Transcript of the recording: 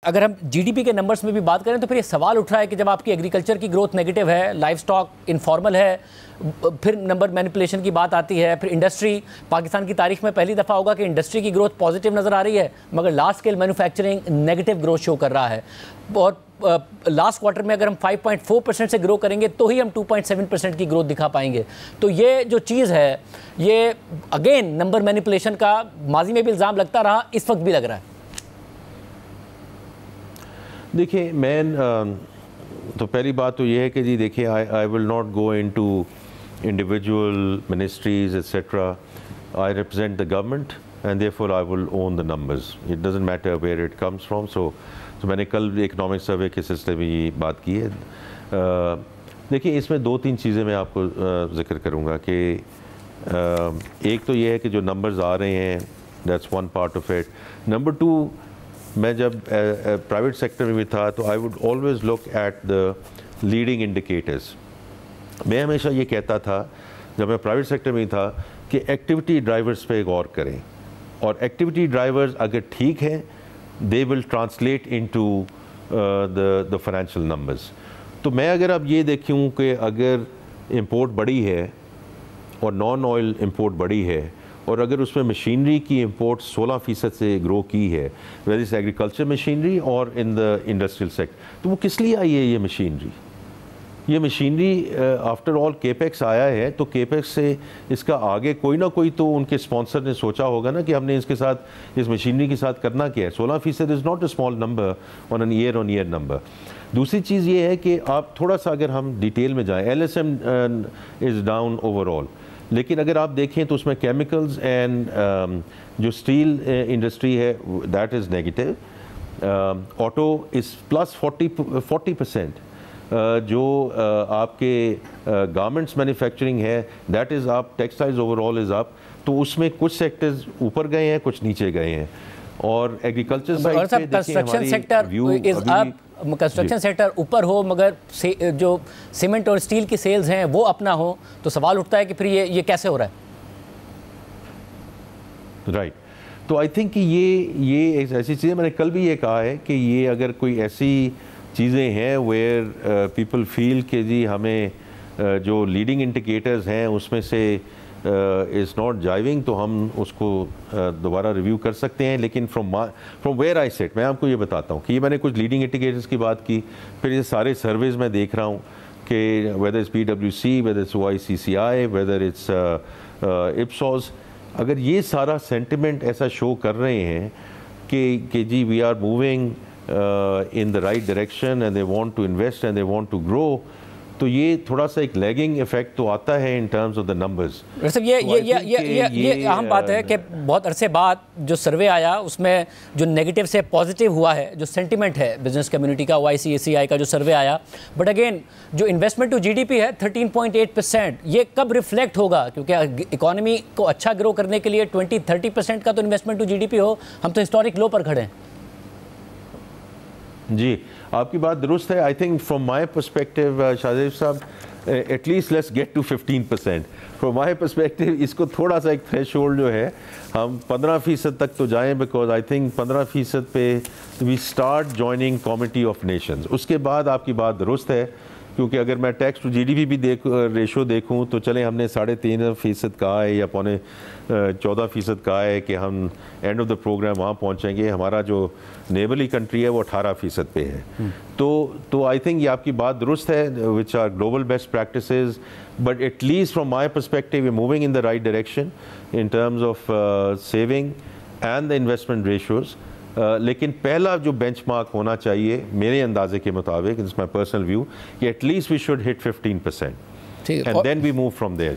अगर हम जीडीपी के नंबर्स में भी बात करें तो फिर ये सवाल उठ रहा है कि जब आपकी एग्रीकल्चर की ग्रोथ नेगेटिव है, लाइफ स्टॉक इनफॉर्मल है, फिर नंबर मैनिपुलेशन की बात आती है, फिर इंडस्ट्री, पाकिस्तान की तारीख में पहली दफ़ा होगा कि इंडस्ट्री की ग्रोथ पॉजिटिव नज़र आ रही है मगर large scale manufacturing negative growth show कर रहा है। और लास्ट क्वार्टर में अगर हम 5.4% से ग्रो करेंगे तो ही हम 2.7% की ग्रोथ दिखा पाएंगे। तो ये जो चीज़ है, ये अगेन नंबर मैनिपुलेशन का माजी में भी इल्ज़ाम लगता रहा, इस वक्त भी लग रहा है। देखिए, मैं तो पहली बात तो ये है कि जी देखिए, I will not go into individual ministries etcetera. I represent the government and therefore I will own the numbers. It doesn't matter where it comes from. So मैंने कल इकनॉमिक सर्वे के सिलसिले में ये बात की है। देखिए, इसमें दो तीन चीज़ें मैं आपको जिक्र करूँगा कि एक तो ये है कि जो नंबर्स आ रहे हैं, that's one part of it. Number two, मैं जब प्राइवेट सेक्टर में भी था तो I would always look at the leading indicators. मैं हमेशा ये कहता था जब मैं प्राइवेट सेक्टर में था कि एक्टिविटी ड्राइवर्स पे गौर करें, और एक्टिविटी ड्राइवर्स अगर ठीक हैं they will translate into the financial numbers. तो मैं अगर अब ये देखूँ कि अगर इंपोर्ट बढ़ी है और नॉन ऑयल इंपोर्ट बढ़ी है और अगर उसमें मशीनरी की इंपोर्ट 16% से ग्रो की है, वेदर इज एग्रीकल्चर मशीनरी और इन द इंडस्ट्रियल सेक्टर, तो वो किस लिए आई है ये मशीनरी? ये मशीनरी आफ्टर ऑल केपेक्स आया है, तो केपेक्स से इसका आगे कोई ना कोई तो उनके स्पॉन्सर ने सोचा होगा ना कि हमने इसके साथ, इस मशीनरी के साथ करना क्या है। 16% is not a small number on an year number. दूसरी चीज़ ये है कि आप थोड़ा सा अगर हम डिटेल में जाएँ, LSM इज़ डाउन ओवरऑल, लेकिन अगर आप देखें तो उसमें केमिकल्स एंड जो स्टील इंडस्ट्री है that is negative. Auto is plus 40%। जो आपके गारमेंट्स मैन्युफैक्चरिंग है that is up, textiles overall is up. तो उसमें कुछ सेक्टर्स ऊपर गए हैं, कुछ नीचे गए हैं। और एग्रीकल्चर साइड पे construction sector is up, construction sector ऊपर हो मगर जो सीमेंट और स्टील की सेल्स हैं वो अपना हो, तो सवाल उठता है कि फिर ये कैसे हो रहा है? राइट। तो आई थिंक कि ये एक ऐसी चीज़ है, मैंने कल भी ये कहा है कि ये अगर कोई ऐसी चीज़ें हैं वेयर पीपल फील कि जी हमें जो लीडिंग इंडिकेटर्स हैं उसमें से इज़ नॉट जाइविंग, तो हम उसको दोबारा रिव्यू कर सकते हैं। लेकिन फ्रॉम वेयर आई सेट, मैं आपको ये बताता हूँ कि ये मैंने कुछ लीडिंग इंडिकेटर्स की बात की, फिर ये सारे सर्वेज मैं देख रहा हूँ कि whether it's PwC, whether it's OICCI, whether it's Ipsos, अगर ये सारा सेंटिमेंट ऐसा शो कर रहे हैं कि जी we are moving in the right direction and they want to invest and they want to grow, तो ये थोड़ा सा एक लैगिंग इफेक्ट तो आता है in terms of the numbers। ये अहम बात है कि बहुत अरसे बाद जो सर्वे आया उसमें जो नेगेटिव से पॉजिटिव हुआ है, जो सेंटिमेंट है बिजनेस कम्युनिटी का, OICCI का जो सर्वे आया, बट अगेन जो इन्वेस्टमेंट टू GDP है 13.8%, ये कब रिफ्लेक्ट होगा? क्योंकि इकोनॉमी को अच्छा ग्रो करने के लिए 20-30% का तो इन्वेस्टमेंट टू GDP हो, हम तो हिस्टोरिक लो पर खड़े हैं। जी, आपकी बात दुरुस्त है। I think from my perspective Shahzeb sahab, at least let's get to 15%। From my perspective इसको थोड़ा सा एक थ्रेश होल्ड जो है, हम 15% तक तो जाएं, बिकॉज आई थिंक 15% पे we start joining committee of nations. उसके बाद आपकी बात दुरुस्त है, क्योंकि अगर मैं टैक्स टू GDP भी रेशो देखूं तो चले हमने 3.5% कहा है या 14% कहा है कि हम एंड ऑफ द प्रोग्राम वहाँ पहुँचेंगे। हमारा जो नेबरली कंट्री है वो 18% पे है। तो आई थिंक ये आपकी बात दुरुस्त है, which are global best practices, but at least from my perspective we moving in the right direction in terms of saving and the investment ratios. लेकिन पहला जो बेंचमार्क होना चाहिए मेरे अंदाजे के मुताबिक, इट्स माय पर्सनल व्यू, कि at least we should hit 15% and then we move from there.